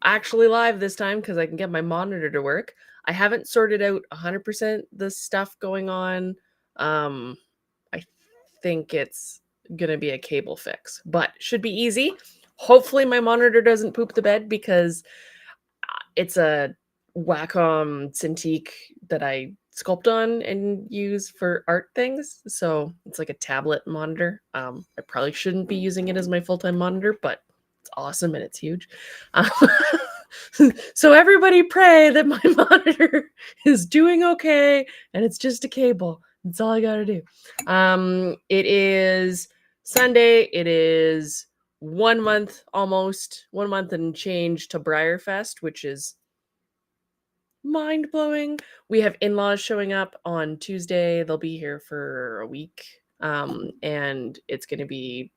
actually live this time because I can get my monitor to work. I haven't sorted out 100% the stuff going on. I think it's gonna be a cable fix, but should be easy. Hopefully my monitor doesn't poop the bed because it's a Wacom Cintiq that I sculpt on and use for art things. So it's like a tablet monitor. I probably shouldn't be using it as my full-time monitor, but it's awesome and it's huge. So everybody pray that my monitor is doing okay and it's just a cable. That's all I got to do. It is Sunday. It is 1 month, almost 1 month and change to Briarfest, which is mind-blowing. We have in-laws showing up on Tuesday. They'll be here for a week. And it's going to be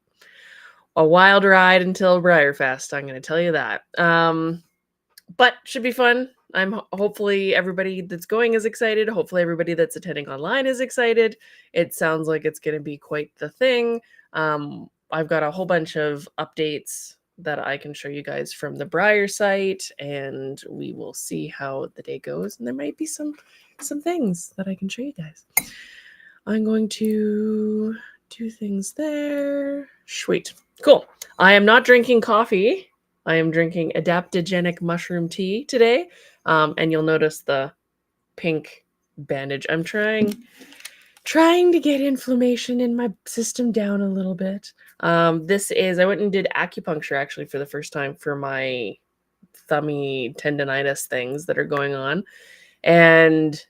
a wild ride until Briarfest. I'm going to tell you that. But should be fun. Hopefully everybody that's going is excited. Hopefully everybody that's attending online is excited. It sounds like it's going to be quite the thing. I've got a whole bunch of updates that I can show you guys from the Briar site, and we will see how the day goes. And there might be some things that I can show you guys. I'm going to do things there. Sweet. Cool. I am not drinking coffee. I am drinking adaptogenic mushroom tea today. And you'll notice the pink bandage. I'm trying to get inflammation in my system down a little bit. I went and did acupuncture actually for the first time for my thummy tendonitis things that are going on. And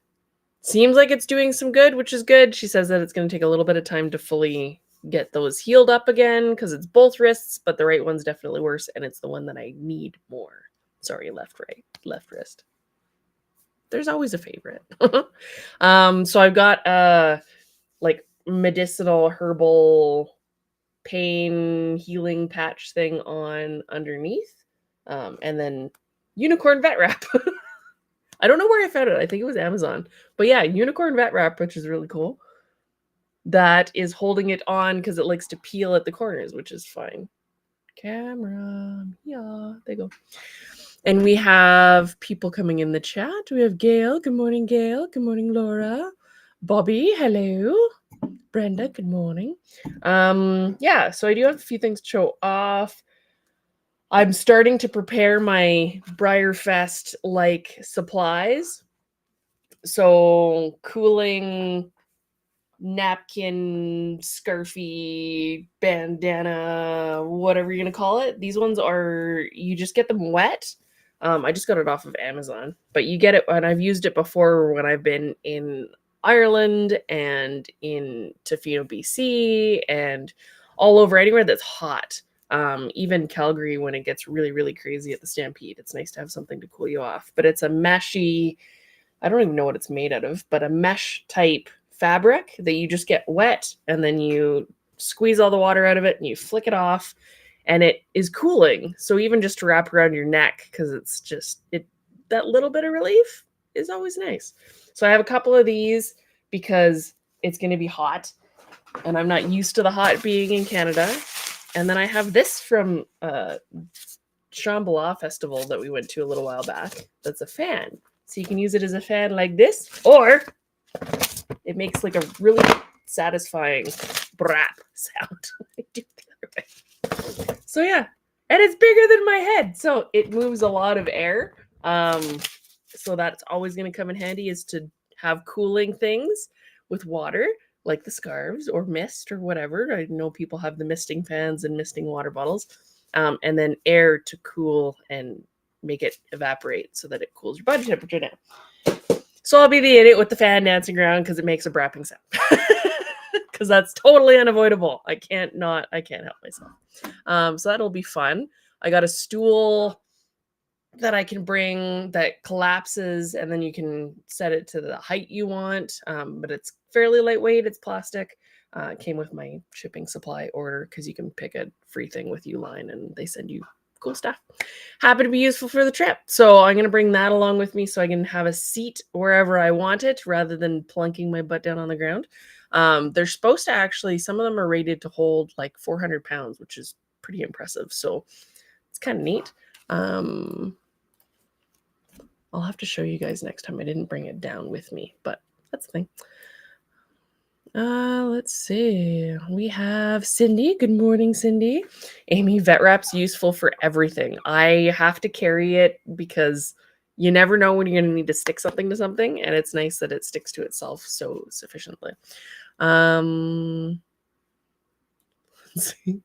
seems like it's doing some good, which is good. She says that it's going to take a little bit of time to fully get those healed up again because it's both wrists, but the right one's definitely worse, and it's the one that I need more. Sorry, left wrist. There's always a favorite. So I've got like medicinal herbal pain healing patch thing on underneath, and then unicorn vet wrap. I don't know where I found it. I think it was Amazon. But yeah, unicorn vet wrap, which is really cool. That is holding it on because it likes to peel at the corners, which is fine. Camera. Yeah, there you go. And we have people coming in the chat. We have Gail. Good morning, Gail. Good morning, Laura. Bobby, hello. Brenda, good morning. Yeah, so I do have a few things to show off. I'm starting to prepare my Briarfest like supplies. So cooling napkin, scarfy, bandana, whatever you're gonna call it. These ones are, you just get them wet. I just got it off of Amazon, but you get it, and I've used it before when I've been in Ireland and in Tofino, BC, and all over anywhere that's hot. Even Calgary when it gets really, really crazy at the Stampede. It's nice to have something to cool you off. But it's a meshy, I don't even know what it's made out of, but a mesh type fabric that you just get wet and then you squeeze all the water out of it and you flick it off and it is cooling. So even just to wrap around your neck, because it's just that little bit of relief is always nice. So I have a couple of these because it's going to be hot and I'm not used to the hot being in Canada. And then I have this from Shambhala Festival that we went to a little while back. That's a fan. So you can use it as a fan like this, or it makes like a really satisfying brap sound. I do the other way. So yeah, and it's bigger than my head, so it moves a lot of air. So that's always going to come in handy, is to have cooling things with water, like the scarves or mist or whatever. I know people have the misting fans and misting water bottles, and then air to cool and make it evaporate so that it cools your body temperature down. So I'll be the idiot with the fan dancing around because it makes a brapping sound. Because that's totally unavoidable. I can't help myself. So that'll be fun. I got a stool that I can bring that collapses and then you can set it to the height you want. But it's fairly lightweight. It's plastic. It came with my shipping supply order because you can pick a free thing with Uline and they send you cool stuff. Happen to be useful for the trip. So I'm going to bring that along with me so I can have a seat wherever I want it rather than plunking my butt down on the ground. They're supposed to actually, some of them are rated to hold like 400 pounds, which is pretty impressive. So it's kind of neat. I'll have to show you guys next time. I didn't bring it down with me, but that's the thing. Let's see. We have Cindy. Good morning, Cindy. Amy, vet wrap's useful for everything. I have to carry it because you never know when you're going to need to stick something to something, and it's nice that it sticks to itself so sufficiently. Let's see.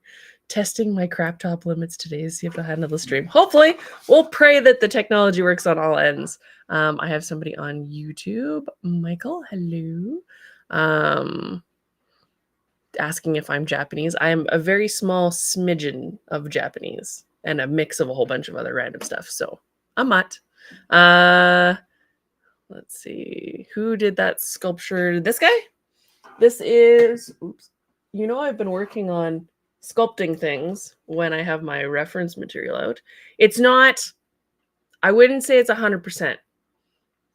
Testing my crop top limits today to see if I handle the stream. Hopefully, we'll pray that the technology works on all ends. I have somebody on YouTube. Michael, hello. Asking if I'm Japanese. I am a very small smidgen of Japanese and a mix of a whole bunch of other random stuff. So I'm not. Let's see. Who did that sculpture? This guy? This is, oops. You know, I've been working on sculpting things when I have my reference material out. It's not, I wouldn't say it's 100%.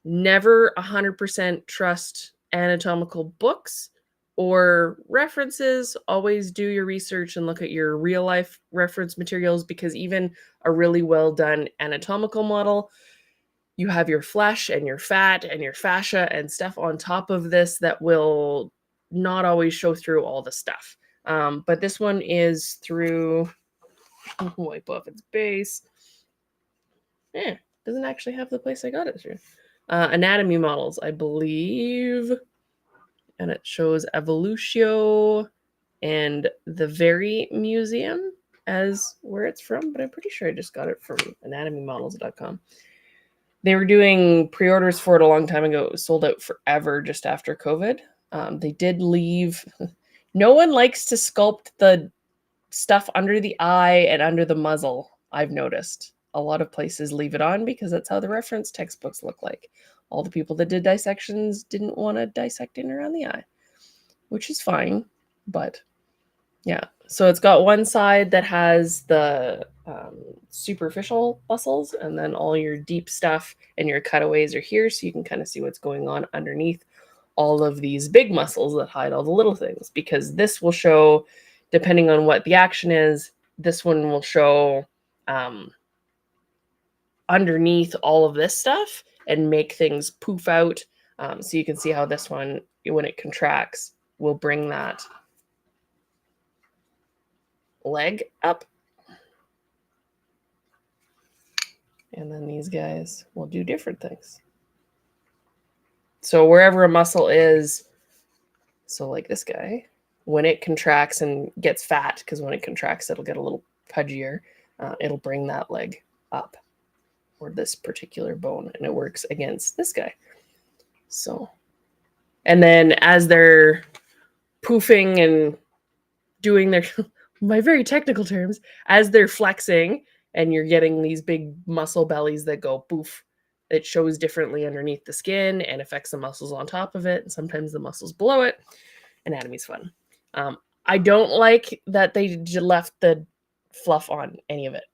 Never 100% trust anatomical books or references. Always do your research and look at your real life reference materials, because even a really well done anatomical model, you have your flesh and your fat and your fascia and stuff on top of this that will not always show through all the stuff. But this one is through, wipe off its base. Yeah, doesn't actually have the place I got it through. Anatomy Models, I believe. And it shows Evolutio and the Very Museum as where it's from, but I'm pretty sure I just got it from anatomymodels.com. They were doing pre-orders for it a long time ago. It was sold out forever just after COVID. They did leave. No one likes to sculpt the stuff under the eye and under the muzzle, I've noticed. A lot of places leave it on because that's how the reference textbooks look like. All the people that did dissections didn't want to dissect in around the eye, which is fine. But yeah, so it's got one side that has the superficial muscles, and then all your deep stuff and your cutaways are here, so you can kind of see what's going on underneath all of these big muscles that hide all the little things, because this will show, depending on what the action is, this one will show underneath all of this stuff and make things poof out. So you can see how this one, when it contracts, will bring that leg up. And then these guys will do different things. So wherever a muscle is, so like this guy, when it contracts and gets fat, because when it contracts, it'll get a little pudgier, it'll bring that leg up, or this particular bone, and it works against this guy. So, and then as they're poofing and doing their, my very technical terms, as they're flexing and you're getting these big muscle bellies that go poof, it shows differently underneath the skin and affects the muscles on top of it, and sometimes the muscles below it. Anatomy's fun. I don't like that they left the fluff on any of it.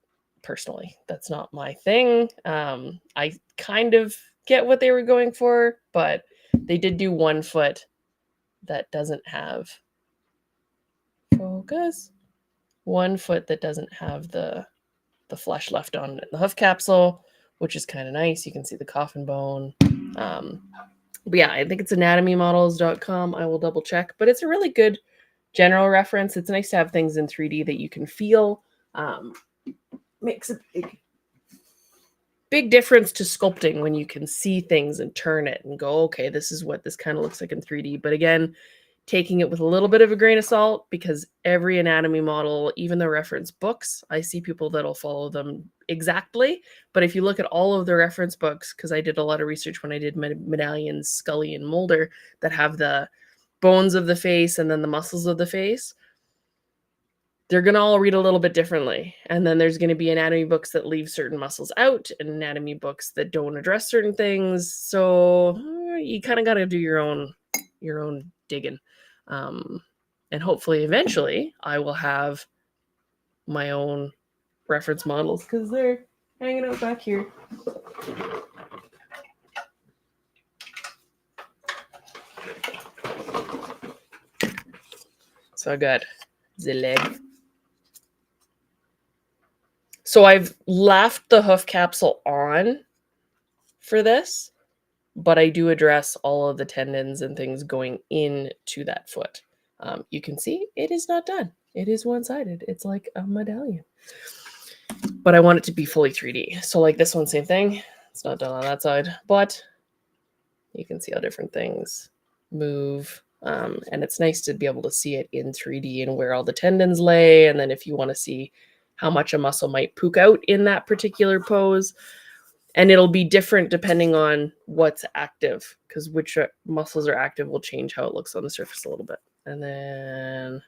Personally, that's not my thing. I kind of get what they were going for, but they did do one foot that doesn't have focus. One foot that doesn't have the flesh left on the hoof capsule, which is kind of nice. You can see the coffin bone. But yeah, I think it's anatomymodels.com. I will double check, but it's a really good general reference. It's nice to have things in 3D that you can feel. Makes a big difference to sculpting when you can see things and turn it and go, okay, this is what this kind of looks like in 3D. But again, taking it with a little bit of a grain of salt, because every anatomy model, even the reference books, I see people that'll follow them exactly. But if you look at all of the reference books, because I did a lot of research when I did Medallions, Scully, and Mulder, that have the bones of the face and then the muscles of the face, they're going to all read a little bit differently. And then there's going to be anatomy books that leave certain muscles out and anatomy books that don't address certain things. So you kind of got to do your own digging. And hopefully eventually I will have my own reference models, because they're hanging out back here. So I got the leg. So I've left the hoof capsule on for this, but I do address all of the tendons and things going into that foot. You can see it is not done. It is one-sided. It's like a medallion. But I want it to be fully 3D. So like this one, same thing. It's not done on that side, but you can see how different things move. And it's nice to be able to see it in 3D and where all the tendons lay. And then if you want to see how much a muscle might poke out in that particular pose, and it'll be different depending on what's active, because which muscles are active will change how it looks on the surface a little bit. And then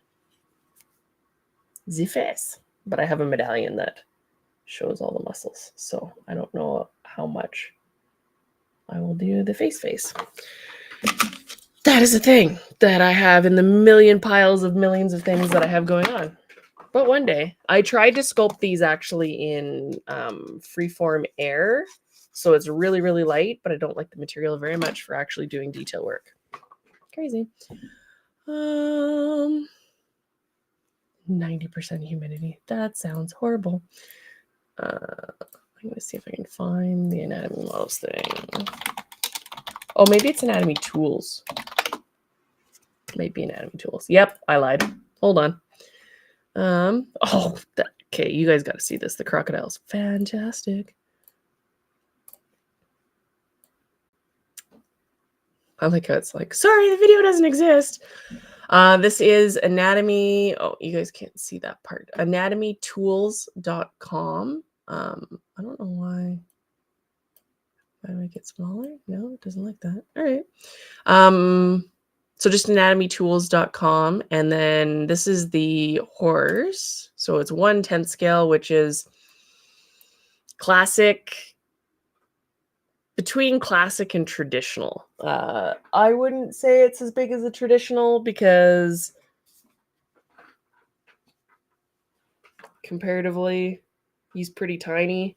the face. But I have a medallion that shows all the muscles, so I don't know how much I will do the face. That is a thing that I have in the million piles of millions of things that I have going on. But one day, I tried to sculpt these actually in freeform air, so it's really, really light, but I don't like the material very much for actually doing detail work. Crazy. 90% humidity. That sounds horrible. I'm going to see if I can find the anatomy models thing. Oh, maybe it's anatomy tools. Maybe anatomy tools. Yep, I lied. Hold on. Okay, you guys got to see this. The crocodile's fantastic. I like how it's like, sorry, the video doesn't exist. This is anatomy. Oh, you guys can't see that part. anatomytools.com. I don't know why. Why make it smaller? No, it doesn't like that. All right. So just anatomytools.com. And then this is the horse. So it's 1/10 scale, which is classic, between classic and traditional. I wouldn't say it's as big as the traditional because comparatively, he's pretty tiny.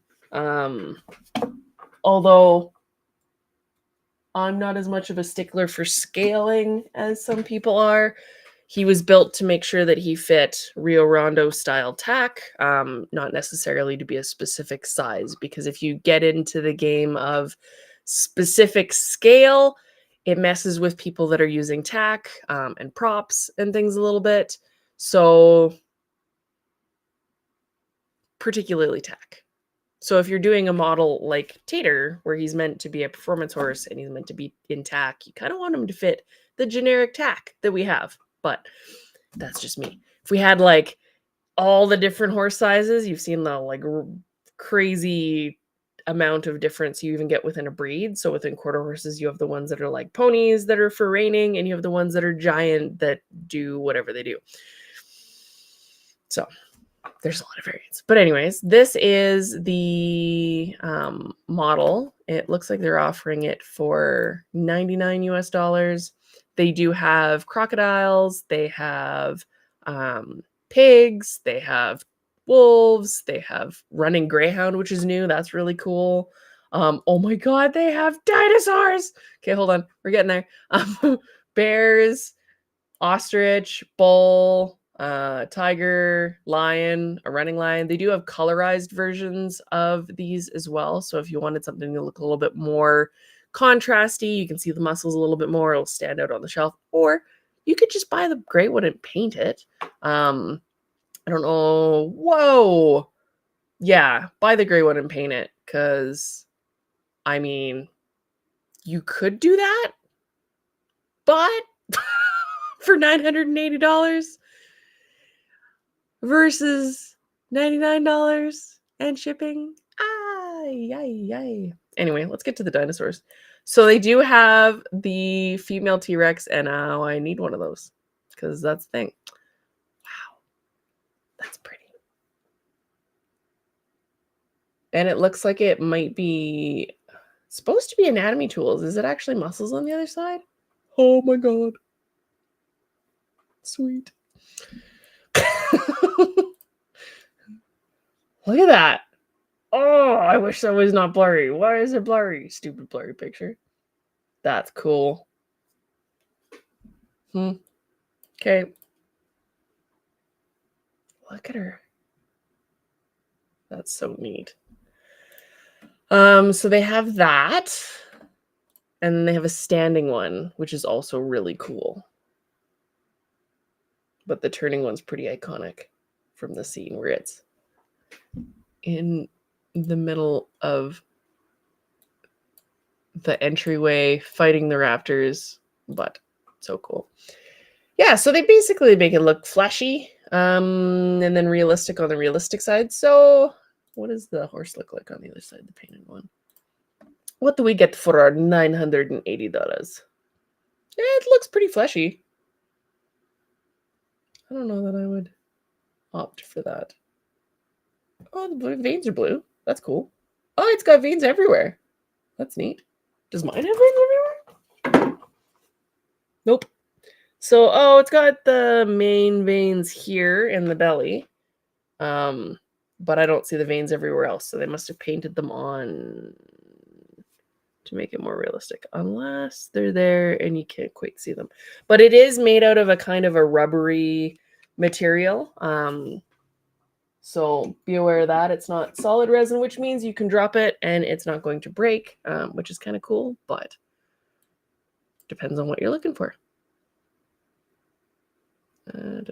Although I'm not as much of a stickler for scaling as some people are. He was built to make sure that he fit Rio Rondo style tack, not necessarily to be a specific size, because if you get into the game of specific scale, it messes with people that are using tack and props and things a little bit. So particularly tack. So if you're doing a model like Tater, where he's meant to be a performance horse and he's meant to be in tack, you kind of want him to fit the generic tack that we have. But that's just me. If we had like all the different horse sizes, you've seen the like crazy amount of difference you even get within a breed. So within quarter horses, you have the ones that are like ponies that are for reining, and you have the ones that are giant that do whatever they do. So there's a lot of variants. But anyways, this is the model. It looks like they're offering it for $99 US. They do have crocodiles. They have pigs. They have wolves. They have running greyhound, which is new. That's really cool. Oh my God, they have dinosaurs. Okay, hold on. We're getting there. Bears, ostrich, bull, tiger, lion, a running lion. They do have colorized versions of these as well. So if you wanted something to look a little bit more contrasty, you can see the muscles a little bit more, it'll stand out on the shelf. Or you could just buy the gray one and paint it. I don't know. Whoa. Yeah, buy the gray one and paint it, because I mean, you could do that, but for $980 versus $99 and shipping. Ay. Anyway, let's get to the dinosaurs. So they do have the female T-Rex, and now I need one of those because that's the thing. Wow, that's pretty. And it looks like it might be supposed to be anatomy tools. Is it actually muscles on the other side? Oh my God. Sweet. Look at that. Oh, I wish that was not blurry. Why is it blurry? Stupid blurry picture. That's cool. Okay. Look at her. That's so neat. So they have that, and then they have a standing one, which is also really cool. But the turning one's pretty iconic from the scene where it's in the middle of the entryway fighting the raptors, but so cool. Yeah, so they basically make it look fleshy, and then realistic on the realistic side. So what does the horse look like on the other side, the painted one? What do we get for our $980? It looks pretty fleshy. I don't know that I would opt for that. Oh, the veins are blue. That's cool. Oh, it's got veins everywhere. That's neat. Does mine have veins everywhere? Nope. So, oh, it's got the main veins here in the belly. But I don't see the veins everywhere else. So they must have painted them on to make it more realistic. Unless they're there and you can't quite see them. But it is made out of a kind of a rubbery material. So be aware of that. It's not solid resin, which means you can drop it and it's not going to break, which is kind of cool, but depends on what you're looking for. Sally,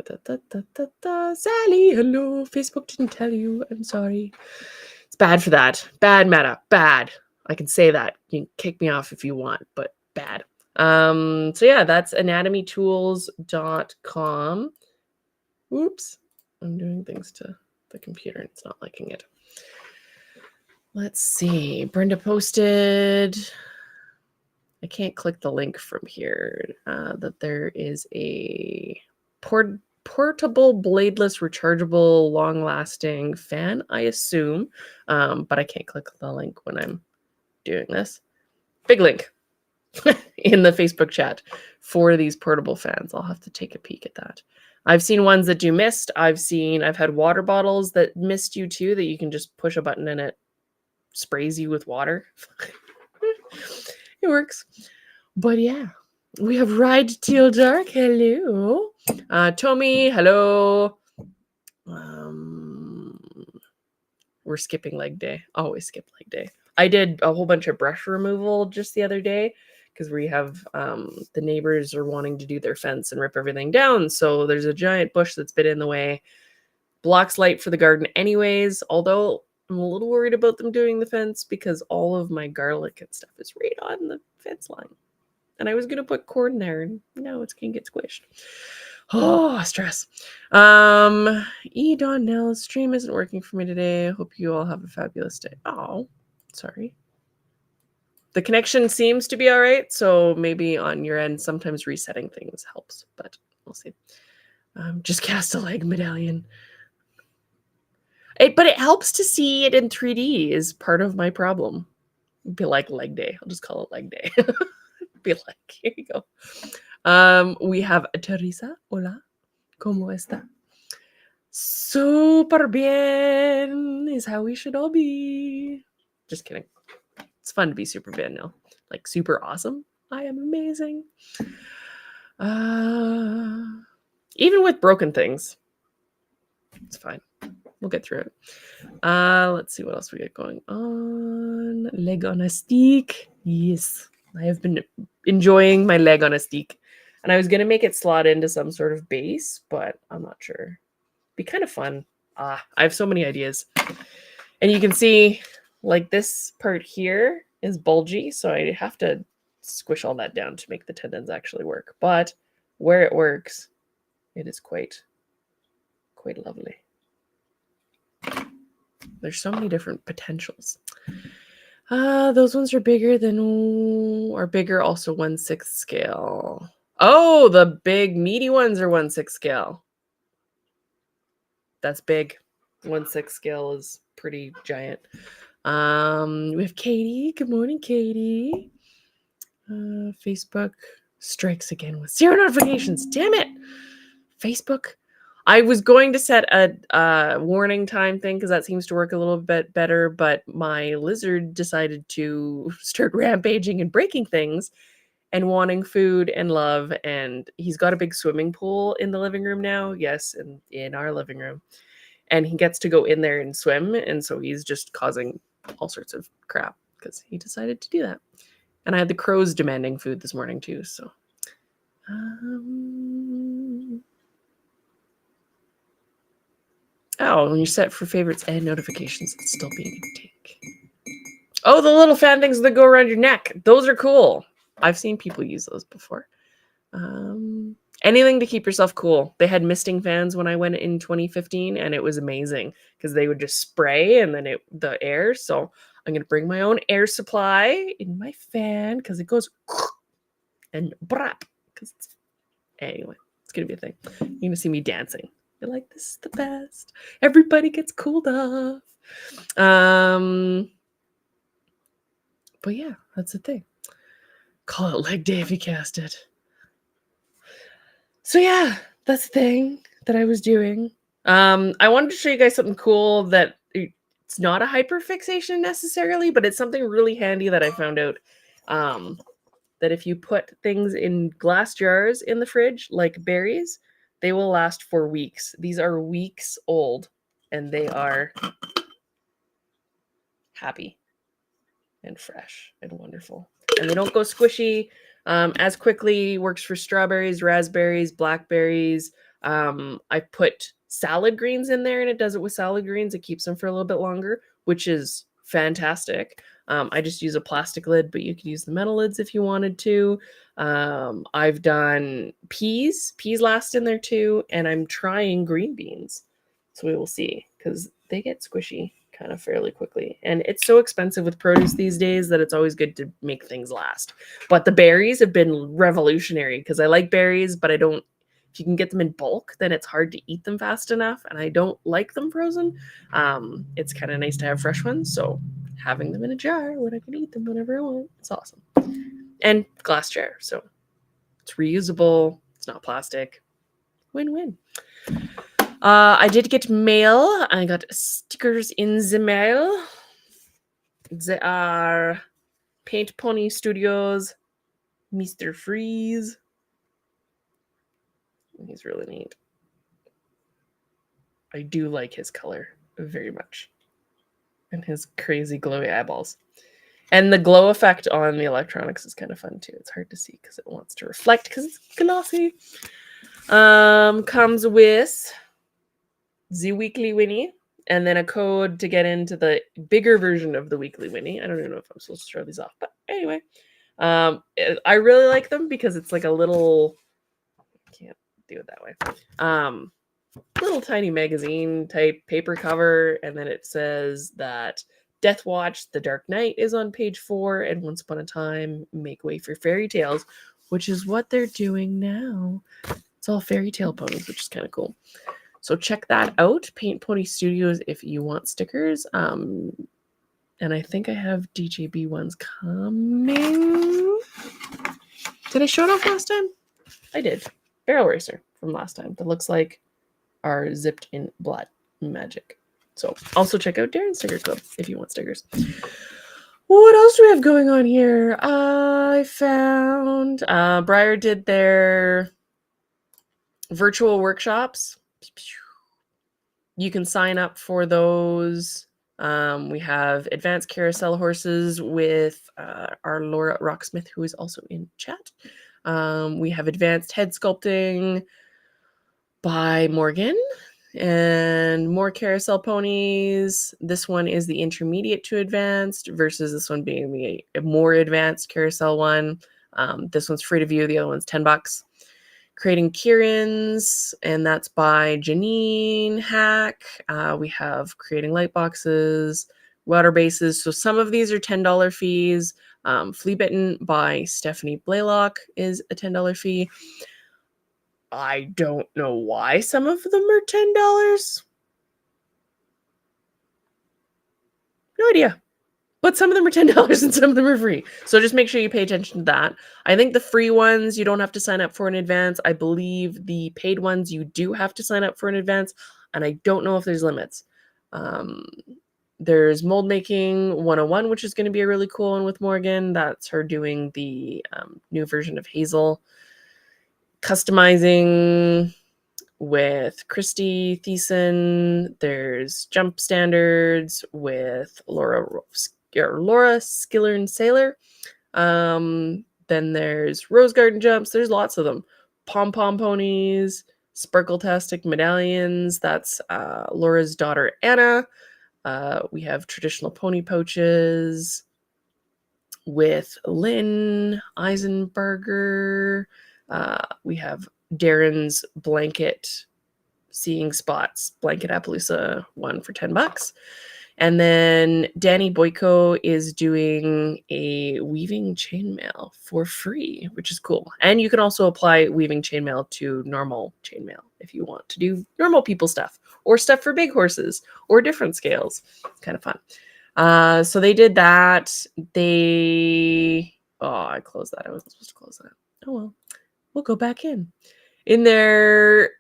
hello. Facebook didn't tell you. I'm sorry. It's bad for that. Bad, Meta. Bad. I can say that. You can kick me off if you want, but bad. So yeah, that's anatomytools.com. Oops. I'm doing things to the computer and it's not liking it. Let's see. Brenda posted. I can't click the link from here. That there is a portable, bladeless, rechargeable, long-lasting fan, I assume. But I can't click the link when I'm doing this. Big link in the Facebook chat for these portable fans. I'll have to take a peek at that. I've seen ones that do mist. I've had water bottles that mist you too, that you can just push a button and it sprays you with water. It works. But yeah, we have Ride Till Dark. Hello. Tommy, hello. We're skipping leg day. Always skip leg day. I did a whole bunch of brush removal just the other day because we have the neighbors are wanting to do their fence and rip everything down. So there's a giant bush that's been in the way. Blocks light for the garden anyways, although I'm a little worried about them doing the fence because all of my garlic and stuff is right on the fence line. And I was going to put corn there and now it's going to get squished. Oh, stress. E. Donnell's stream isn't working for me today. I hope you all have a fabulous day. Oh, sorry. The connection seems to be all right. So maybe on your end, sometimes resetting things helps, but we'll see. Just cast a leg medallion. But it helps to see it in 3D is part of my problem. It'd be like leg day. I'll just call it leg day. Be like, here you go. We have Teresa. Hola. ¿Cómo está? Super bien is how we should all be. Just kidding. It's fun to be super bien now. Like super awesome. I am amazing. Even with broken things, it's fine. We'll get through it. Let's see what else we get going on. Leg on a stick. Yes. I have been enjoying my leg on a stick. And I was going to make it slot into some sort of base, but I'm not sure. Be kind of fun. I have so many ideas. And you can see, like, this part here is bulgy, so I have to squish all that down to make the tendons actually work. But where it works, it is quite lovely. There's so many different potentials. Those ones are bigger also 1/6 scale. Oh, the big meaty ones are 1/6 scale. That's big. 1/6 scale is pretty giant. We have Katie. Good morning, Katie. Facebook strikes again with 0 notifications. Damn it. Facebook. I was going to set a warning time thing because that seems to work a little bit better, but my lizard decided to start rampaging and breaking things and wanting food and love. And he's got a big swimming pool in the living room now. Yes, in our living room. And he gets to go in there and swim. And so he's just causing all sorts of crap because he decided to do that. And I had the crows demanding food this morning too. So, oh, when you're set for favorites and notifications, it's still being a take. Oh, the little fan things that go around your neck. Those are cool. I've seen people use those before. Anything to keep yourself cool. They had misting fans when I went in 2015, and it was amazing because they would just spray and then the air. So I'm gonna bring my own air supply in my fan because it goes and brap. Because anyway, it's gonna be a thing. You're gonna see me dancing. You're like, this is the best. Everybody gets cooled off. But yeah, that's the thing. Call it leg day if you cast it. So yeah, that's the thing that I was doing. I wanted to show you guys something cool that it's not a hyperfixation necessarily, but it's something really handy that I found out. That if you put things in glass jars in the fridge, like berries, they will last for weeks. These are weeks old, and they are happy and fresh and wonderful. And they don't go squishy as quickly. Works for strawberries, raspberries, blackberries. I put salad greens in there, and it does it with salad greens. It keeps them for a little bit longer, which is fantastic. I just use a plastic lid, but you could use the metal lids if you wanted to. I've done peas. Peas last in there too, and I'm trying green beans. So we will see, because they get squishy kind of fairly quickly. And it's so expensive with produce these days that it's always good to make things last. But the berries have been revolutionary because I like berries, but I don't, if you can get them in bulk, then it's hard to eat them fast enough. And I don't like them frozen. It's kind of nice to have fresh ones. So having them in a jar when I can eat them whenever I want, it's awesome. And glass jar. So it's reusable. It's not plastic. Win-win. I did get mail. I got stickers in the mail. They are Paint Pony Studios, Mr. Freeze. He's really neat. I do like his color very much. And his crazy glowy eyeballs. And the glow effect on the electronics is kind of fun too. It's hard to see because it wants to reflect because it's glossy. Comes with the Weekly Winnie, and then a code to get into the bigger version of the Weekly Winnie. I don't even know if I'm supposed to show these off, but anyway. I really like them because it's like a little, I can't do it that way. Little tiny magazine type paper cover, and then it says that Death Watch, The Dark Knight is on page 4, and Once Upon a Time, Make Way for Fairy Tales, which is what they're doing now. It's all fairy tale ponies, which is kind of cool. So check that out, Paint Pony Studios, if you want stickers. And I think I have DJB ones coming. Did I show it off last time? I did. Barrel Racer from last time that looks like our zipped in blood magic. So also check out Darren's Sticker Club if you want stickers. What else do we have going on here? I found Briar did their virtual workshops. You can sign up for those. We have advanced carousel horses with our Laura Rocksmith, who is also in chat. We have advanced head sculpting by Morgan and more carousel ponies. This one is the intermediate to advanced versus this one being a more advanced carousel one. This one's free to view. The other one's $10. Creating Kieran's, and that's by Janine Hack. We have creating light boxes, water bases. So some of these are $10 fees. Flea Bitten by Stephanie Blaylock is a $10 fee. I don't know why some of them are $10. No idea. But some of them are $10 and some of them are free. So just make sure you pay attention to that. I think the free ones, you don't have to sign up for in advance. I believe the paid ones, you do have to sign up for in advance. And I don't know if there's limits. There's Mold Making 101, which is going to be a really cool one with Morgan. That's her doing the new version of Hazel. Customizing with Christy Thiessen. There's Jump Standards with Laura Skillern Sailor. Then there's Rose Garden Jumps. There's lots of them. Pom Pom Ponies, Sparkle-tastic Medallions. That's Laura's daughter Anna. We have traditional pony pouches with Lynn Eisenberger. We have Darren's blanket seeing spots, blanket Appaloosa one for $10. And then Danny Boyko is doing a weaving chainmail for free, which is cool. And you can also apply weaving chainmail to normal chainmail if you want to do normal people stuff or stuff for big horses or different scales. Kind of fun. So they did that. I closed that. I wasn't supposed to close that. Oh, well, we'll go back in. In their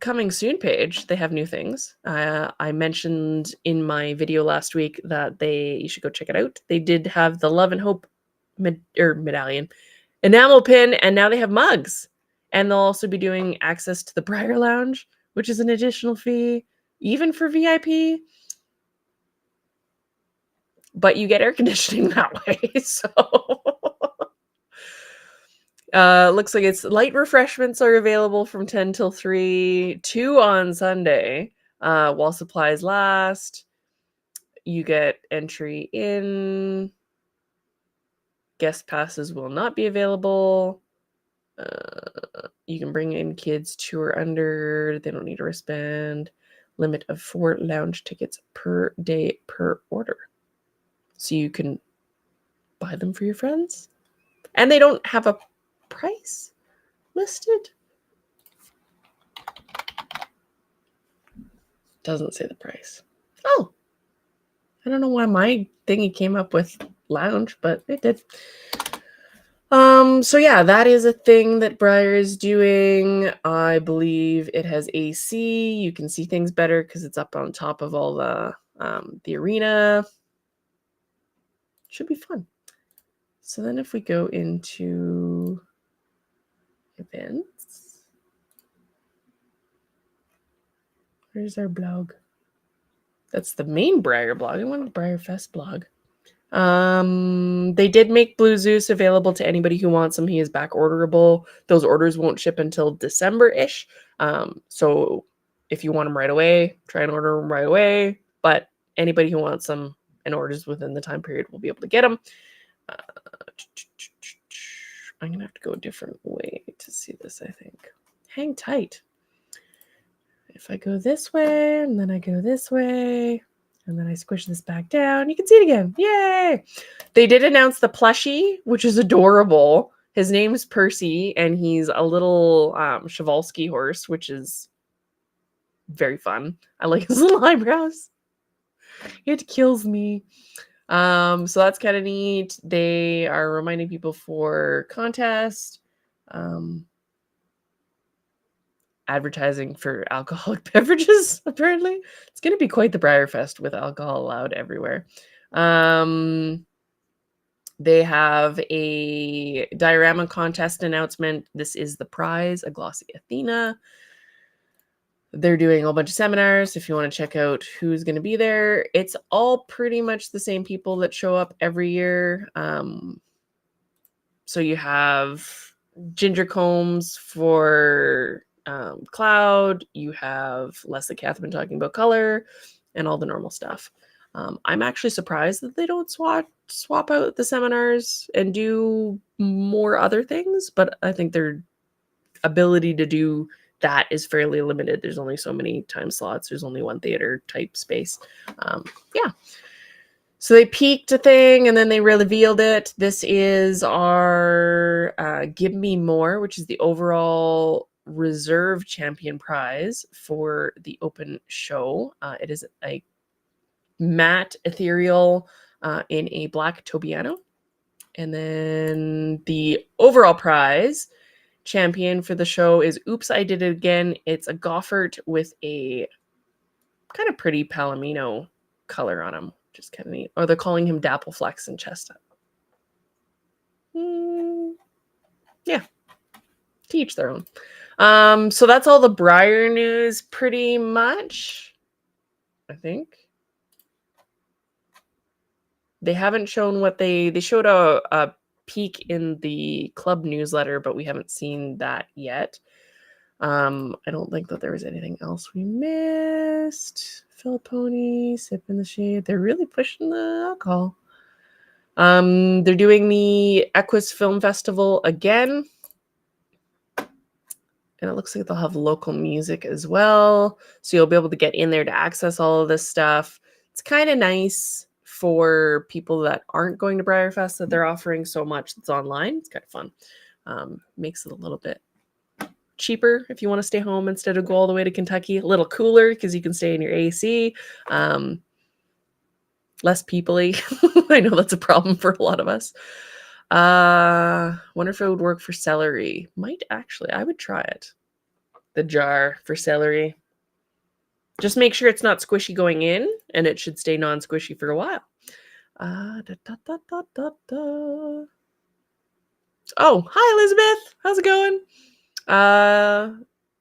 coming soon page, they have new things. I mentioned in my video last week that you should go check it out. They did have the Love and Hope medallion, enamel pin, and now they have mugs. And they'll also be doing access to the Briar Lounge, which is an additional fee, even for VIP. But you get air conditioning that way, so... looks like it's light refreshments are available from 10 till 3, 2 on Sunday, while supplies last. You get entry in. Guest passes will not be available. You can bring in kids 2 or under. They don't need a wristband. Limit of 4 lounge tickets per day per order. So you can buy them for your friends. And they don't have a price listed. Doesn't say the price. Oh, I don't know why my thingy came up with lounge, but it did. So yeah, that is a thing that Briar is doing. I believe it has AC. You can see things better because it's up on top of all the arena. Should be fun. So then if we go into events, where's our blog? That's the main Briar blog. I want the Briar Fest blog. They did make Blue Zeus available to anybody who wants them. He is back orderable. Those orders won't ship until December-ish. So if you want them right away, try and order them right away. But anybody who wants them and orders within the time period will be able to get them. I'm going to have to go a different way to see this, I think. Hang tight. If I go this way, and then I go this way, and then I squish this back down, you can see it again. Yay! They did announce the plushie, which is adorable. His name's Percy, and he's a little Przewalski horse, which is very fun. I like his little eyebrows. It kills me. So that's kind of neat. They are reminding people for contest. Advertising for alcoholic beverages, apparently. It's going to be quite the Briar Fest with alcohol allowed everywhere. They have a diorama contest announcement. This is the prize, a glossy Athena. They're doing a whole bunch of seminars if you want to check out who's going to be there. It's all pretty much the same people that show up every year. So you have Ginger Combs for Cloud. You have Leslie Kathman talking about color and all the normal stuff. I'm actually surprised that they don't swap out the seminars and do more other things, but I think their ability to do that is fairly limited. There's only so many time slots. There's only one theater type space. Yeah. So they peaked a thing and then they revealed it. This is our Give Me More, which is the overall reserve champion prize for the open show. It is a matte ethereal in a black Tobiano. And then the overall prize champion for the show is Oops, I Did It Again. It's a Goffert with a kind of pretty Palomino color on him. Just kind of neat. Or they're calling him Dappleflex and Chestnut. Yeah. To each their own. So that's all the Briar news pretty much, I think. They haven't shown what they showed a peek in the club newsletter, but we haven't seen that yet. I don't think that there was anything else we missed. Philipponi, Sip in the Shade. They're really pushing the alcohol. They're doing the Equus Film Festival again. And it looks like they'll have local music as well. So you'll be able to get in there to access all of this stuff. It's kind of nice for people that aren't going to Briarfest that they're offering so much that's online. It's kind of fun. Makes it a little bit cheaper if you want to stay home instead of go all the way to Kentucky. A little cooler because you can stay in your AC. Less people-y. I know that's a problem for a lot of us. Wonder if it would work for celery. Might actually. I would try it. The jar for celery. Just make sure it's not squishy going in, and it should stay non-squishy for a while. Oh, hi, Elizabeth. How's it going?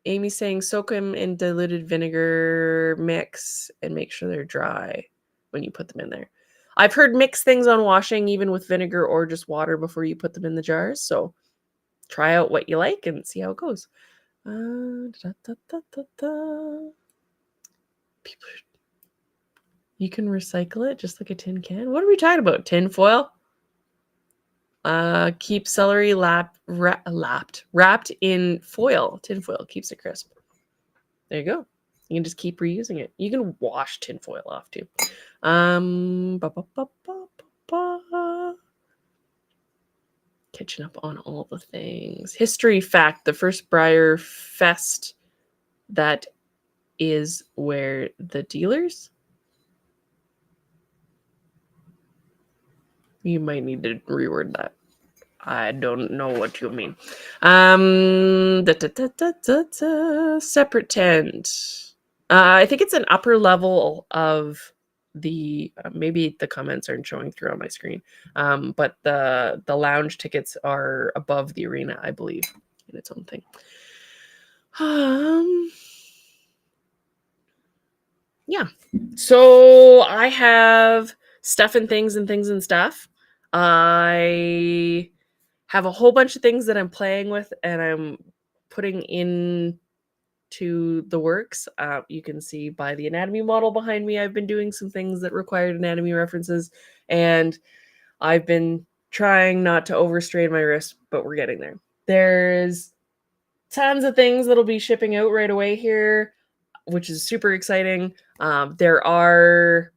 Amy's saying soak them in diluted vinegar mix and make sure they're dry when you put them in there. I've heard mix things on washing even with vinegar or just water before you put them in the jars. So try out what you like and see how it goes. People, you can recycle it just like a tin can. What are we talking about? Tin foil? Keep celery wrapped in foil. Tin foil keeps it crisp. There you go. You can just keep reusing it. You can wash tin foil off too. Catching up on all the things. History fact: the first Briar Fest that is where the dealers. You might need to reword that. I don't know what you mean. Separate tent. I think it's an upper level of the maybe the comments aren't showing through on my screen. But the lounge tickets are above the arena, I believe, in its own thing. Yeah. So I have stuff and things and things and stuff. I have a whole bunch of things that I'm playing with and I'm putting in to the works. You can see by the anatomy model behind me, I've been doing some things that required anatomy references, and I've been trying not to overstrain my wrist, but we're getting there. There's tons of things that'll be shipping out right away here, which is super exciting. There are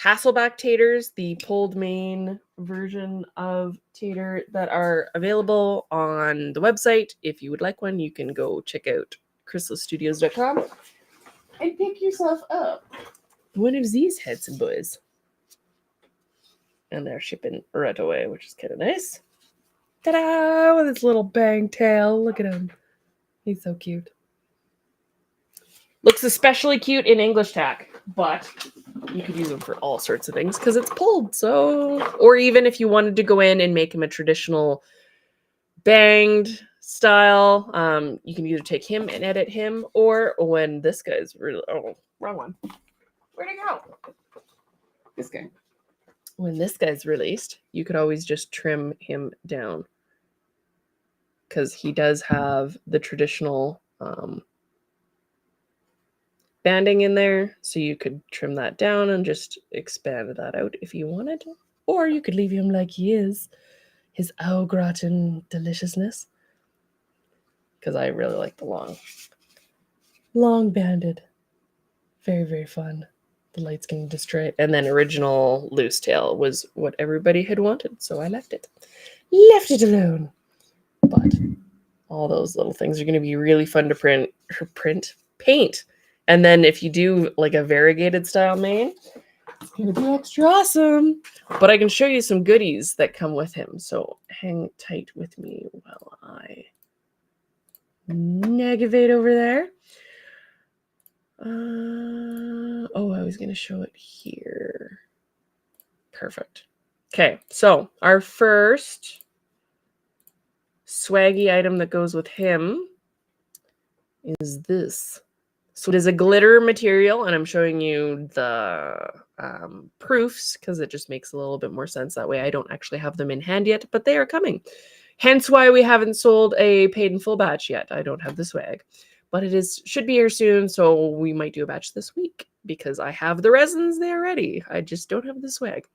Hasselback taters, the pulled main version of tater that are available on the website. If you would like one, you can go check out chrysalisstudios.com and pick yourself up one of these heads and boys. And they're shipping right away, which is kind of nice. Ta-da! With its little bang tail. Look at him. He's so cute. Looks especially cute in English tack, but you could use them for all sorts of things because it's pulled. So, or even if you wanted to go in and make him a traditional banged style, you can either take him and edit him, or when this guy's really wrong one. Where'd he go? This guy. When this guy's released, you could always just trim him down because he does have the traditional banding in there, so you could trim that down and just expand that out if you wanted, or you could leave him like he is, his au gratin deliciousness, because I really like the long banded. Very, very fun. The light's gonna destroy it. And then original loose tail was what everybody had wanted, so I left it alone. But all those little things are gonna be really fun to paint. And then if you do like a variegated style mane, it's going to be extra awesome. But I can show you some goodies that come with him. So hang tight with me while I negavate over there. I was going to show it here. Perfect. Okay, so our first swaggy item that goes with him is this. So it is a glitter material, and I'm showing you the proofs because it just makes a little bit more sense that way. I don't actually have them in hand yet, but they are coming. Hence why we haven't sold a paid in full batch yet. I don't have the swag, but it should be here soon, so we might do a batch this week because I have the resins there ready. I just don't have the swag.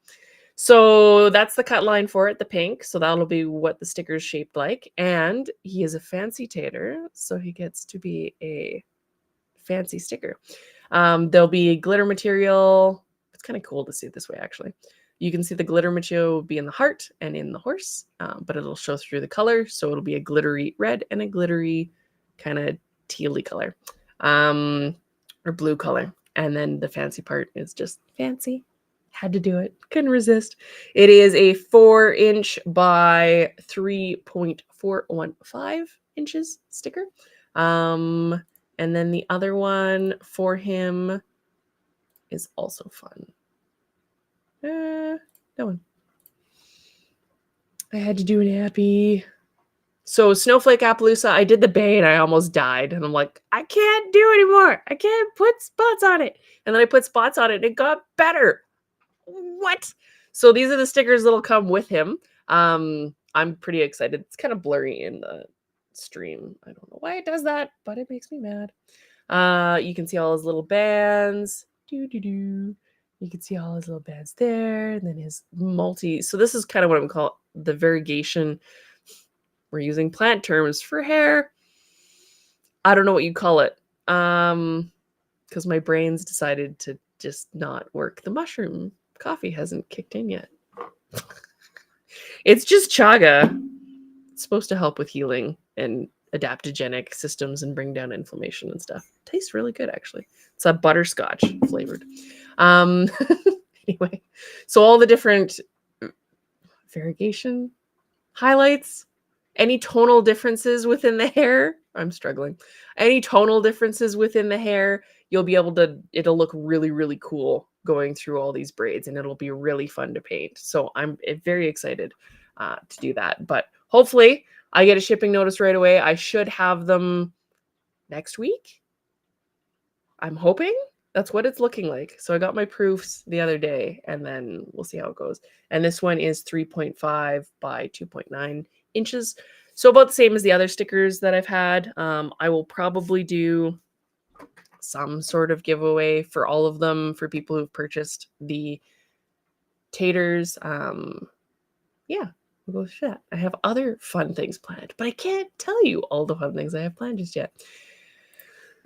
So that's the cut line for it, the pink. So that'll be what the sticker's shaped like. And he is a fancy tater, so he gets to be a fancy sticker. There'll be glitter material. It's kind of cool to see it this way, actually. You can see the glitter material will be in the heart and in the horse, but it'll show through the color. So it'll be a glittery red and a glittery kind of tealy color, or blue color. And then the fancy part is just fancy. Had to do it. Couldn't resist. It is a 4-inch by 3.415 inches sticker. And then the other one for him is also fun. No one. I had to do an appy. So Snowflake Appaloosa, I did the bay and I almost died. And I'm like, I can't do anymore. I can't put spots on it. And then I put spots on it and it got better. What? So these are the stickers that'll come with him. I'm pretty excited. It's kind of blurry in the stream. I don't know why it does that, but it makes me mad. You can see all his little bands. You can see all his little bands there, and then his multi. So this is kind of what I'm calling the variegation. We're using plant terms for hair. I don't know what you call it. Because my brain's decided to just not work. The mushroom coffee hasn't kicked in yet. It's just chaga. It's supposed to help with healing and adaptogenic systems and bring down inflammation and stuff. Tastes really good, actually. It's a butterscotch flavored. Anyway, so all the different variegation highlights, any tonal differences within the hair. I'm struggling. Any tonal differences within the hair, you'll be able to, it'll look really, really cool going through all these braids, and it'll be really fun to paint. So I'm very excited to do that. But hopefully I get a shipping notice right away. I should have them next week. I'm hoping. That's what it's looking like. So I got my proofs the other day, and then we'll see how it goes. And this one is 3.5 by 2.9 inches. So about the same as the other stickers that I've had. I will probably do some sort of giveaway for all of them for people who've purchased the taters. Yeah, we'll go with that. I have other fun things planned, but I can't tell you all the fun things I have planned just yet.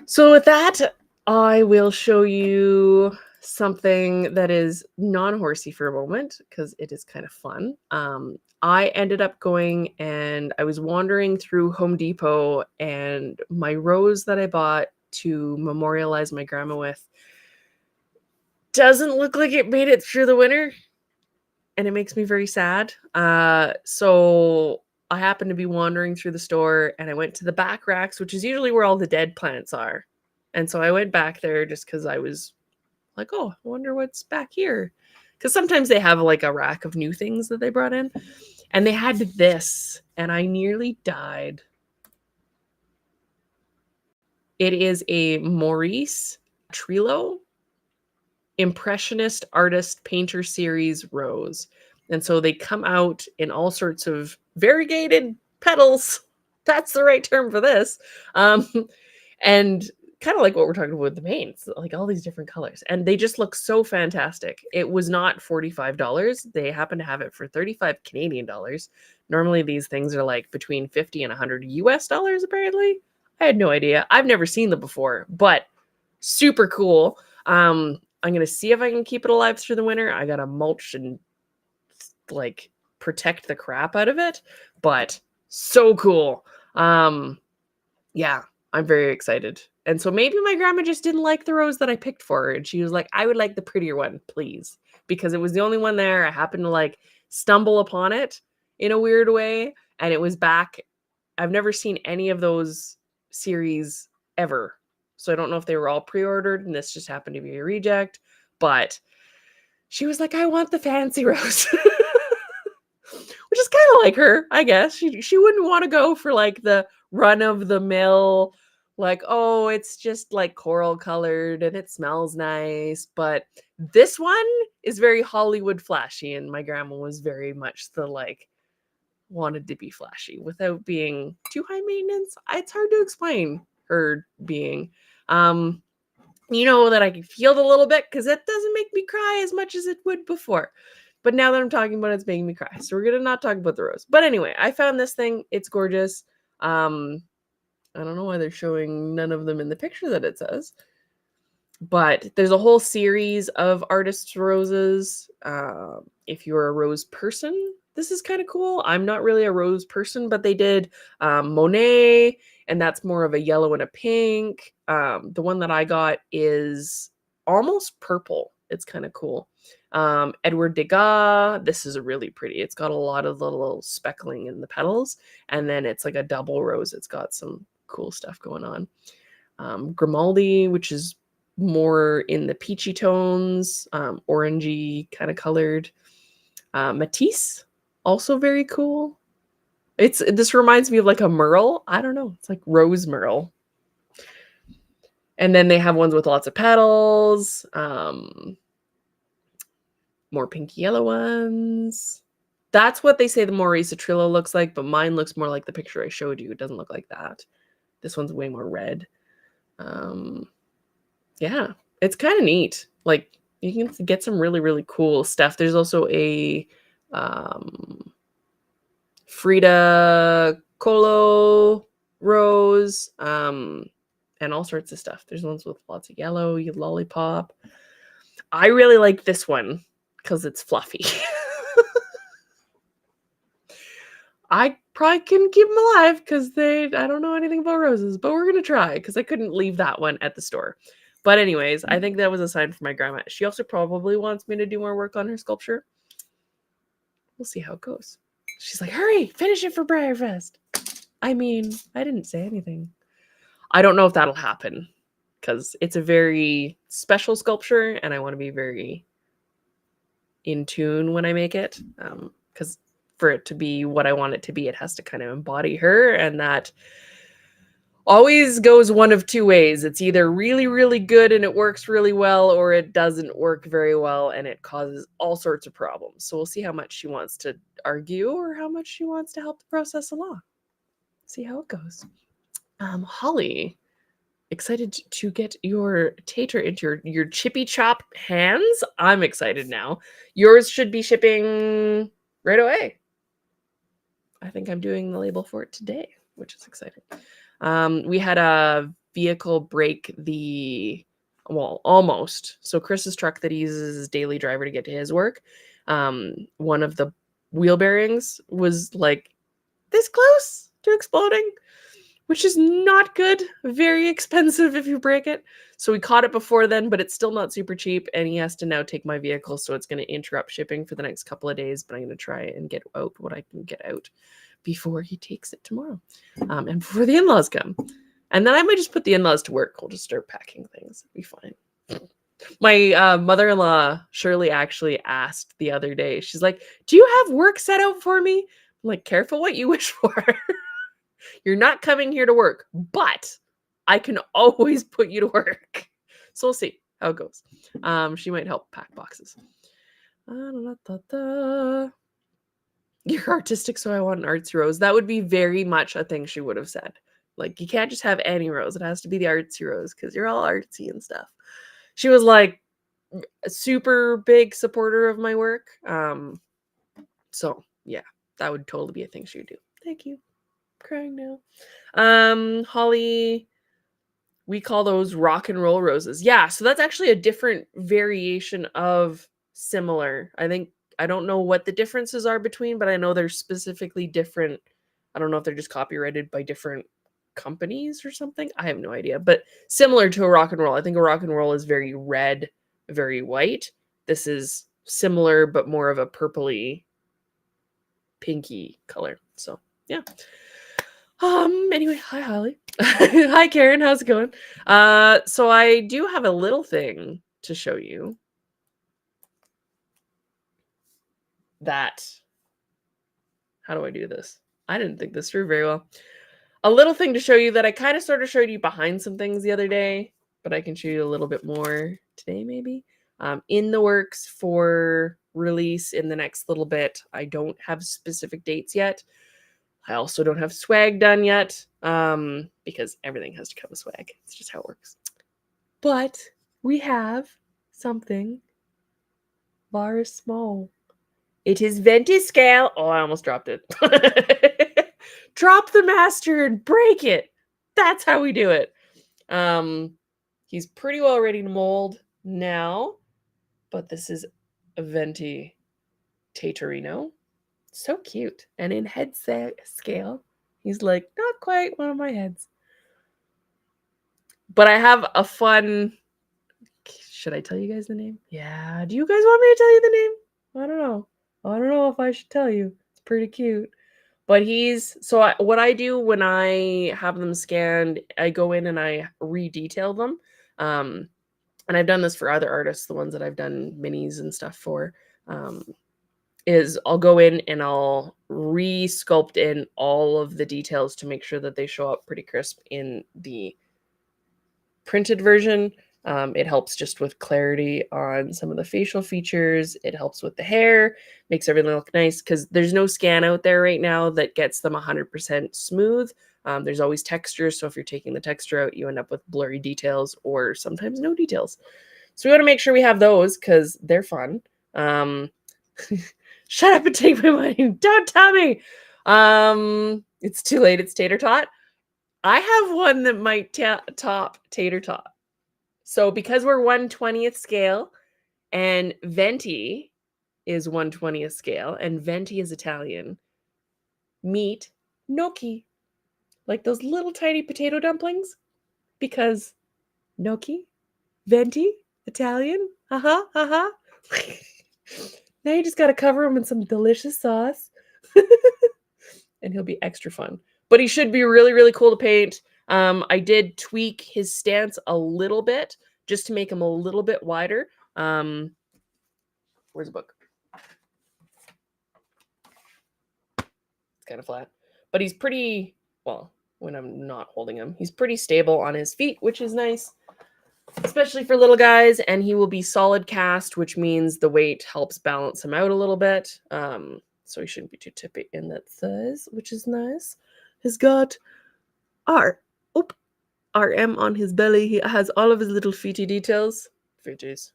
So with that, I will show you something that is non-horsey for a moment because it is kind of fun. I ended up going and I was wandering through Home Depot, and my rose that I bought to memorialize my grandma with doesn't look like it made it through the winter, and it makes me very sad. So I happened to be wandering through the store, and I went to the back racks, which is usually where all the dead plants are. And so I went back there just because I was like, oh, I wonder what's back here. Because sometimes they have like a rack of new things that they brought in. And they had this, and I nearly died. It is a Maurice Trillo Impressionist Artist Painter Series rose. And so they come out in all sorts of variegated petals. That's the right term for this. And kind of like what we're talking about with the paints, like all these different colors. And they just look so fantastic. It was not $45. They happen to have it for 35 Canadian dollars. Normally these things are like between 50 and 100 US dollars, apparently. I had no idea. I've never seen them before, but super cool. I'm going to see if I can keep it alive through the winter. I got to mulch and like protect the crap out of it, but so cool. Yeah, I'm very excited. And so maybe my grandma just didn't like the rose that I picked for her. And she was like, I would like the prettier one, please. Because it was the only one there. I happened to like stumble upon it in a weird way. And it was back. I've never seen any of those series ever. So I don't know if they were all pre-ordered and this just happened to be a reject. But she was like, I want the fancy rose. Which is kind of like her, I guess. She wouldn't want to go for like the run-of-the-mill like, oh, it's just like coral colored and it smells nice. But this one is very Hollywood flashy, and my grandma was very much the like wanted to be flashy without being too high maintenance. It's hard to explain her being. You know that I can feel it a little bit because it doesn't make me cry as much as it would before. But now that I'm talking about it, it's making me cry. So we're gonna not talk about the rose. But anyway, I found this thing. It's gorgeous. I don't know why they're showing none of them in the picture that it says. But there's a whole series of artists' roses. If you're a rose person, this is kind of cool. I'm not really a rose person, but they did Monet, and that's more of a yellow and a pink. The one that I got is almost purple. It's kind of cool. Edward Degas, this is really pretty. It's got a lot of little speckling in the petals, and then it's like a double rose. It's got some cool stuff going on. Grimaldi, which is more in the peachy tones, orangey kind of colored. Matisse, also very cool. This reminds me of like a Merle. I don't know. It's like rose Merle. And then they have ones with lots of petals. More pinky yellow ones. That's what they say the Maurice Trillo looks like, but mine looks more like the picture I showed you. It doesn't look like that. This one's way more red. Yeah, it's kind of neat. Like you can get some really, really cool stuff. There's also a Frida Kahlo rose, and all sorts of stuff. There's ones with lots of yellow, lollipop. I really like this one because it's fluffy. I probably couldn't keep them alive because I don't know anything about roses, but we're gonna try because I couldn't leave that one at the store. But anyways, I think that was a sign for my grandma. She also probably wants me to do more work on her sculpture. We'll see how it goes. She's like, hurry, finish it for Breyerfest. I mean, I didn't say anything. I don't know if that'll happen because it's a very special sculpture and I want to be very in tune when I make it. Because for it to be what I want it to be, it has to kind of embody her, and that always goes one of two ways. It's either really, really good and it works really well, or it doesn't work very well and it causes all sorts of problems. So we'll see how much she wants to argue or how much she wants to help the process along. See how it goes. Holly, excited to get your tater into your chippy chop hands? I'm excited now. Yours should be shipping right away. I think I'm doing the label for it today, which is exciting. We had a vehicle break almost. So Chris's truck that he uses as daily driver to get to his work, one of the wheel bearings was like this close to exploding, which is not good. Very expensive if you break it. So we caught it before then, but it's still not super cheap. And he has to now take my vehicle. So it's going to interrupt shipping for the next couple of days. But I'm going to try and get out what I can get out before he takes it tomorrow. And before the in-laws come. And then I might just put the in-laws to work. We'll just start packing things. It'll be fine. My mother-in-law, Shirley, actually asked the other day. She's like, do you have work set out for me? I'm like, careful what you wish for. You're not coming here to work, but I can always put you to work. So we'll see how it goes. She might help pack boxes. You're artistic, so I want an artsy rose. That would be very much a thing she would have said. Like, you can't just have any rose. It has to be the artsy rose because you're all artsy and stuff. She was like a super big supporter of my work. So yeah, that would totally be a thing she would do. Thank you. Crying now. Holly, we call those rock and roll roses. Yeah, so that's actually a different variation of similar. I don't know what the differences are between, but I know they're specifically different. I don't know if they're just copyrighted by different companies or something. I have no idea, but similar to a rock and roll. I think a rock and roll is very red, very white. This is similar, but more of a purpley, pinky color. So yeah. Anyway, hi Holly. Hi Karen, how's it going? So I do have a little thing to show you that. How do I do this? I didn't think this through very well. a little thing to show you that I kind of sort of showed you behind some things the other day, but I can show you a little bit more today, maybe. In the works for release in the next little bit. I don't have specific dates yet. I also don't have swag done yet, because everything has to come with swag. It's just how it works. But we have something very small. It is Venti scale. Oh, I almost dropped it. Drop the master and break it. That's how we do it. He's pretty well ready to mold now, but this is a Venti Tatorino. So cute. And in head scale, he's like not quite one of my heads. But I have a fun. Should I tell you guys the name? Yeah. Do you guys want me to tell you the name? I don't know. I don't know if I should tell you. It's pretty cute. But what I do when I have them scanned, I go in and I redetail them. And I've done this for other artists, the ones that I've done minis and stuff for, is I'll go in and I'll re-sculpt in all of the details to make sure that they show up pretty crisp in the printed version. It helps just with clarity on some of the facial features. It helps with the hair, makes everything look nice because there's no scan out there right now that gets them 100% smooth. There's always texture, so if you're taking the texture out, you end up with blurry details or sometimes no details. So we want to make sure we have those because they're fun. Shut up and take my money. Don't tell me. It's too late. It's Tater Tot. I have one that might top Tater Tot. So because we're 1/20th scale and Venti is 1/20th scale and Venti is Italian, meet gnocchi. Like those little tiny potato dumplings. Because gnocchi, Venti, Italian. Now you just got to cover him in some delicious sauce. And he'll be extra fun. But he should be really, really cool to paint. I did tweak his stance a little bit just to make him a little bit wider. Where's the book? It's kind of flat. But he's pretty, well, when I'm not holding him, he's pretty stable on his feet, which is nice, especially for little guys. And he will be solid cast, which means the weight helps balance him out a little bit. So he shouldn't be too tippy in that size, which is nice. He's got RM on his belly. He has all of his little feety details. Feeties.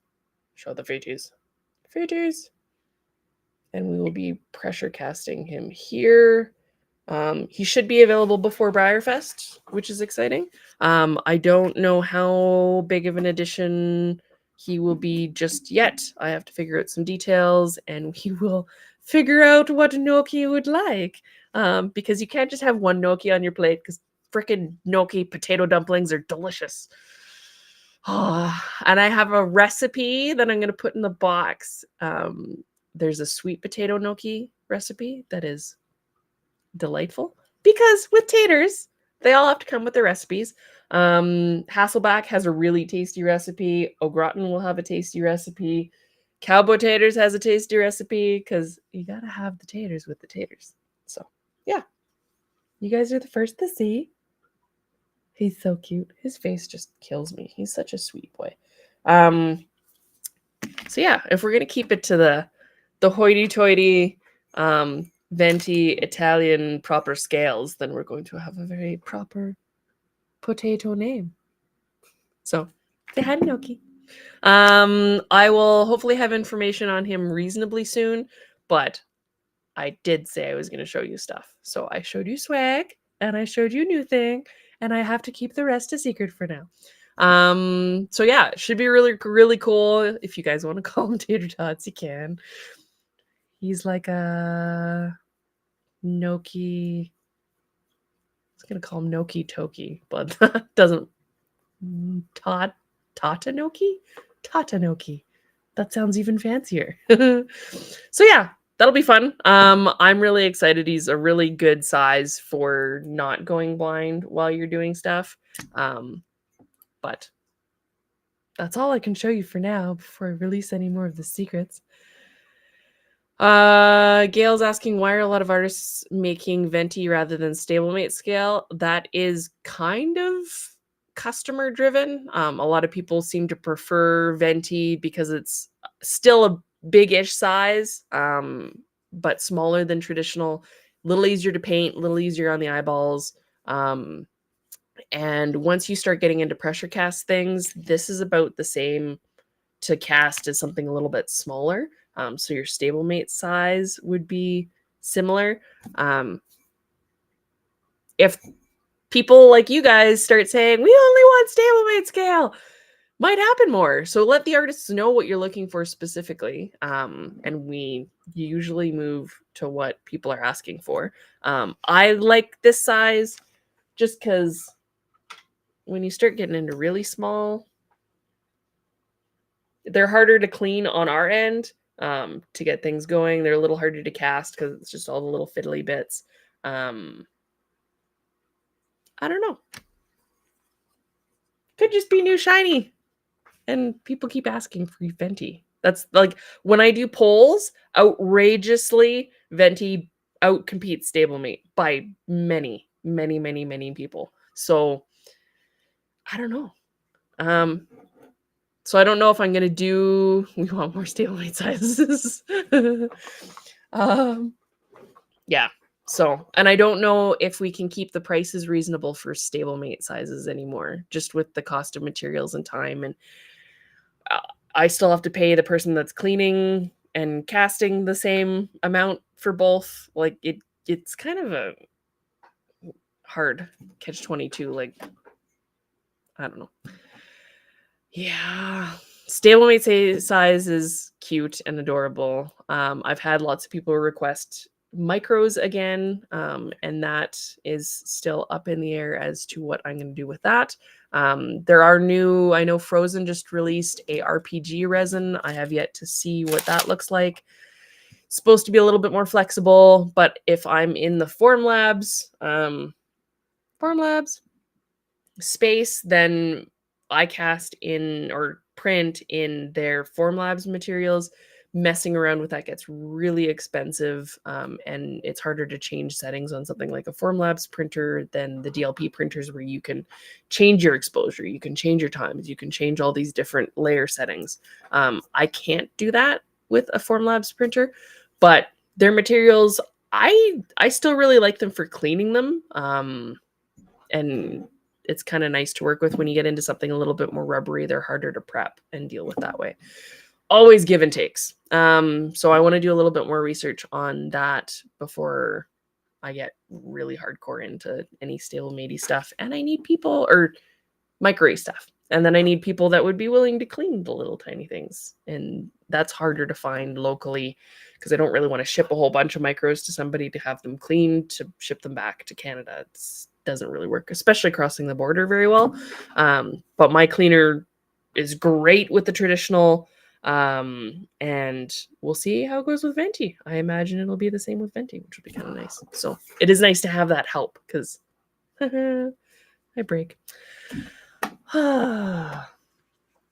Show the feeties. Feeties. And we will be pressure casting him here. He should be available before Breyerfest, which is exciting. I don't know how big of an addition he will be just yet. I have to figure out some details, and we will figure out what gnocchi would like. Because you can't just have one gnocchi on your plate, because freaking gnocchi potato dumplings are delicious. And I have a recipe that I'm going to put in the box. There's a sweet potato gnocchi recipe that is delightful because with taters, they all have to come with their recipes. Hasselback has a really tasty recipe. Au gratin will have a tasty recipe. Cowboy Taters has a tasty recipe because you got to have the taters with the taters. So, yeah. You guys are the first to see. He's so cute. His face just kills me. He's such a sweet boy. So yeah, if we're gonna keep it to the hoity-toity Venti Italian proper scales, then we're going to have a very proper potato name. So say hi to Gnocchi. I will hopefully have information on him reasonably soon, but I did say I was going to show you stuff. So I showed you swag and I showed you new thing, and I have to keep the rest a secret for now. So yeah, it should be really, really cool. If you guys want to call him Tater Tots, you can. He's like a gnocchi. I was gonna call him Gnocchi Toki, but that doesn't. Tatanoki? Tatanoki. That sounds even fancier. So yeah, that'll be fun. I'm really excited. He's a really good size for not going blind while you're doing stuff. But that's all I can show you for now before I release any more of the secrets. Gail's asking why are a lot of artists making venti rather than stablemate scale? That is kind of customer driven. A lot of people seem to prefer venti because it's still a big-ish size, but smaller than traditional. Little easier to paint, little easier on the eyeballs. And once you start getting into pressure cast things, this is about the same to cast as something a little bit smaller. So your stablemate size would be similar. If people like you guys start saying, we only want stablemate scale, might happen more. So let the artists know what you're looking for specifically. And we usually move to what people are asking for. I like this size just because when you start getting into really small, they're harder to clean on our end to get things going. They're a little harder to cast because it's just all the little fiddly bits. I don't know. Could just be new shiny. And people keep asking for venti. That's like when I do polls, outrageously, venti outcompetes stablemate by many, many, many, many people. So I don't know. So I don't know if I'm gonna do. We want more stablemate sizes. Yeah. So, and I don't know if we can keep the prices reasonable for stablemate sizes anymore, just with the cost of materials and time. And I still have to pay the person that's cleaning and casting the same amount for both. Like it's kind of a hard catch 22. Like I don't know. Yeah. Stablemate size is cute and adorable. I've had lots of people request micros again, and that is still up in the air as to what I'm going to do with that. There are new, I know Frozen just released a RPG resin. I have yet to see what that looks like. It's supposed to be a little bit more flexible, but if I'm in the Formlabs space, then I cast in or print in their Formlabs materials. Messing around with that gets really expensive, and it's harder to change settings on something like a Formlabs printer than the DLP printers, where you can change your exposure, you can change your times, you can change all these different layer settings. I can't do that with a Formlabs printer, but their materials, I still really like them for cleaning them, and it's kind of nice to work with. When you get into something a little bit more rubbery, they're harder to prep and deal with that way. Always give and takes. So I want to do a little bit more research on that before I get really hardcore into any stablemate stuff. And I need people, or microwave stuff. And then I need people that would be willing to clean the little tiny things. And that's harder to find locally because I don't really want to ship a whole bunch of micros to somebody to have them cleaned to ship them back to Canada. It doesn't really work, especially crossing the border very well. But my cleaner is great with the traditional. And we'll see how it goes with venti. I imagine it'll be the same with venti, which would be kind of nice. So it is nice to have that help because I break.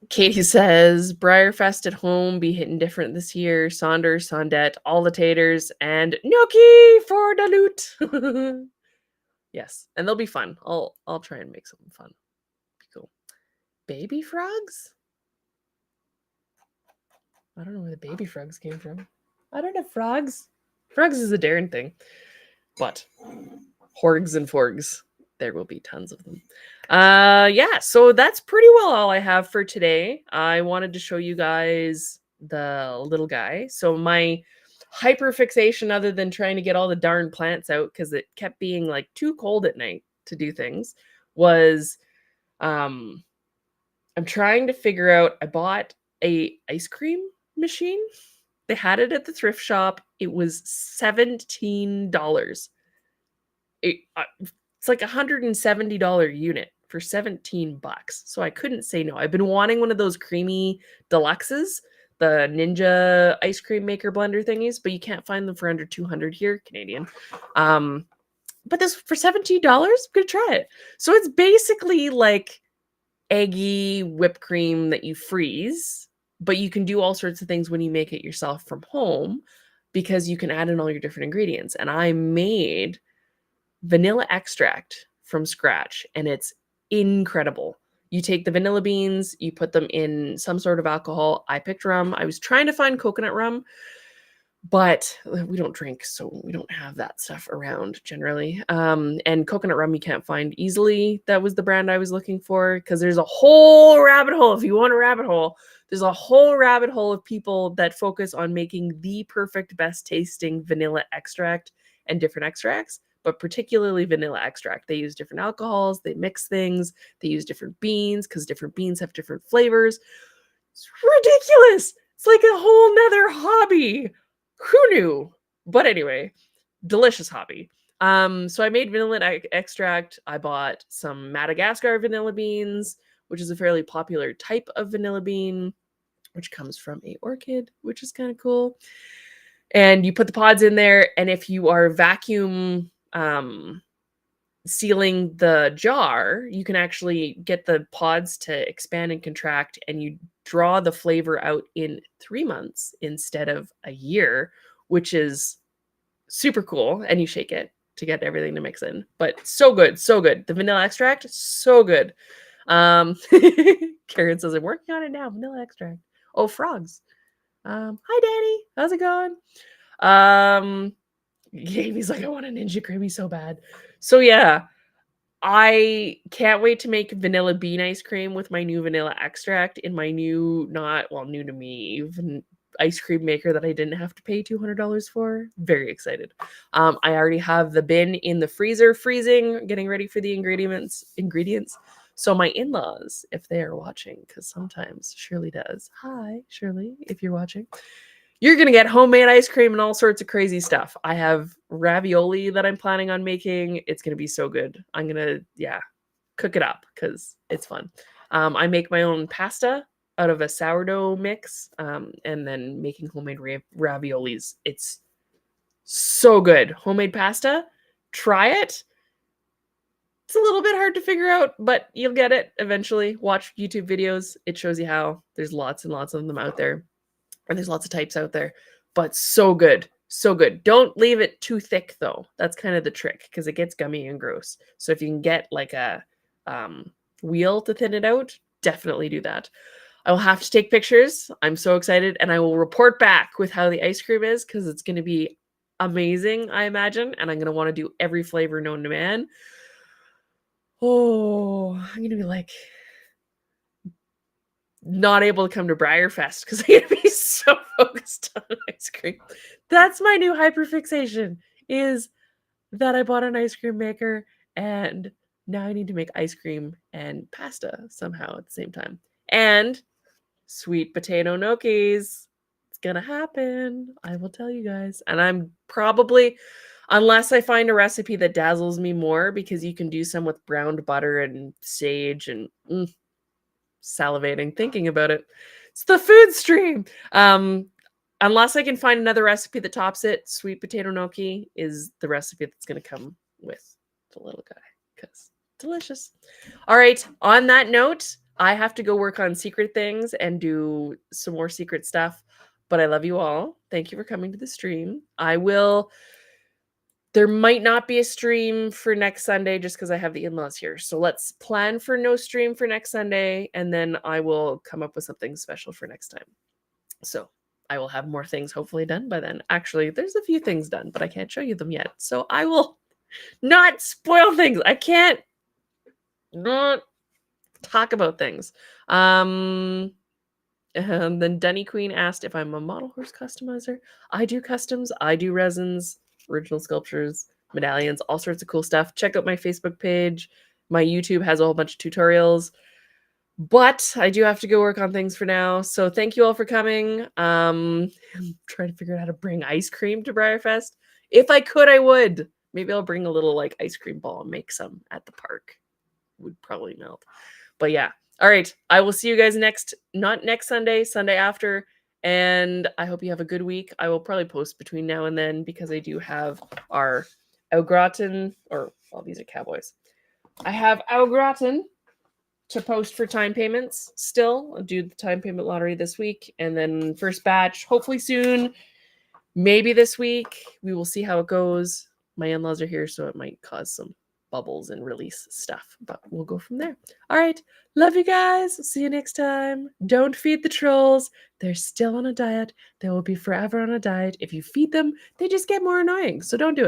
Katie says, Briarfest at home be hitting different this year. Saunders, Sondette, all the taters, and gnocchi for the loot. Yes, and they'll be fun. I'll try and make something fun. Be cool. Baby frogs? I don't know where the baby frogs came from. I don't have frogs. Frogs is a Darren thing. But horgs and forgs, there will be tons of them. Yeah, so that's pretty well all I have for today. I wanted to show you guys the little guy. So my hyperfixation, other than trying to get all the darn plants out because it kept being like too cold at night to do things, was I'm trying to figure out. I bought a ice cream machine. They had it at the thrift shop. It was $17. It's like $170 unit for 17 bucks. So I couldn't say no. I've been wanting one of those creamy deluxes, the Ninja ice cream maker blender thingies, but you can't find them for under 200 here, Canadian. But this for $17, I'm gonna try it. So it's basically like eggy whipped cream that you freeze, but you can do all sorts of things when you make it yourself from home because you can add in all your different ingredients. And I made vanilla extract from scratch, and it's incredible. You take the vanilla beans, you put them in some sort of alcohol. I picked rum. I was trying to find coconut rum, but we don't drink, so we don't have that stuff around generally. And coconut rum you can't find easily. That was the brand I was looking for, because there's a whole rabbit hole. If you want a rabbit hole, there's a whole rabbit hole of people that focus on making the perfect, best tasting vanilla extract and different extracts, but particularly vanilla extract. They use different alcohols, they mix things, they use different beans because different beans have different flavors. It's ridiculous. It's like a whole nother hobby. Who knew? But anyway, delicious hobby. So I made vanilla extract. I bought some Madagascar vanilla beans, which is a fairly popular type of vanilla bean, which comes from a orchid, which is kind of cool. And you put the pods in there, and if you are vacuum sealing the jar, you can actually get the pods to expand and contract, and you draw the flavor out in 3 months instead of a year, which is super cool. And you shake it to get everything to mix in. But so good, so good. The vanilla extract, so good. Karen says, I'm working on it now. Vanilla extract. Oh, frogs. Hi, Danny. How's it going? Amy's like, I want a Ninja Creamy so bad. So yeah, I can't wait to make vanilla bean ice cream with my new vanilla extract in my new, new to me, ice cream maker that I didn't have to pay $200 for. Very excited. I already have the bin in the freezer freezing, getting ready for the ingredients. So my in-laws, if they are watching, because sometimes Shirley does. Hi, Shirley, if you're watching. You're going to get homemade ice cream and all sorts of crazy stuff. I have ravioli that I'm planning on making. It's going to be so good. I'm going to, cook it up because it's fun. I make my own pasta out of a sourdough mix, and then making homemade raviolis. It's so good. Homemade pasta. Try it. It's a little bit hard to figure out, but you'll get it eventually. Watch YouTube videos. It shows you how. There's lots and lots of them out there. And there's lots of types out there, but so good. So good. Don't leave it too thick though. That's kind of the trick, because it gets gummy and gross. So if you can get like a wheel to thin it out, definitely do that. I will have to take pictures. I'm so excited, and I will report back with how the ice cream is, because it's going to be amazing, I imagine. And I'm going to want to do every flavor known to man. Oh, I'm going to be like not able to come to Briarfest because I'm going to be so focused on ice cream. That's my new hyperfixation, is that I bought an ice cream maker, and now I need to make ice cream and pasta somehow at the same time. And sweet potato gnocchis. It's going to happen. I will tell you guys. And I'm probably, unless I find a recipe that dazzles me more, because you can do some with browned butter and sage and salivating thinking about it. It's the food stream. Unless I can find another recipe that tops it, sweet potato gnocchi is the recipe that's going to come with the little guy, because delicious. All right. On that note, I have to go work on secret things and do some more secret stuff. But I love you all. Thank you for coming to the stream. There might not be a stream for next Sunday just because I have the in-laws here. So let's plan for no stream for next Sunday, and then I will come up with something special for next time. So I will have more things hopefully done by then. Actually, there's a few things done, but I can't show you them yet. So I will not spoil things. I can't not talk about things. And then Dunny Queen asked if I'm a model horse customizer. I do customs. I do resins, original sculptures, medallions, all sorts of cool stuff. Check out my Facebook page. My YouTube has a whole bunch of tutorials. But I do have to go work on things for now. So thank you all for coming. I'm trying to figure out how to bring ice cream to Briarfest. If I could, I would. Maybe I'll bring a little like ice cream ball and make some at the park. Would probably melt. But yeah. All right. I will see you guys not next Sunday, Sunday after. And I hope you have a good week. I will probably post between now and then, because I do have our Au Gratin, these are cowboys. I have Au Gratin to post for time payments still. I'll do the time payment lottery this week. And then first batch, hopefully soon. maybe this week. We will see how it goes. My in-laws are here, so it might cause some bubbles and release stuff, but we'll go from there. All right. Love you guys. See you next time. Don't feed the trolls. They're still on a diet. They will be forever on a diet. If you feed them, they just get more annoying. So don't do it.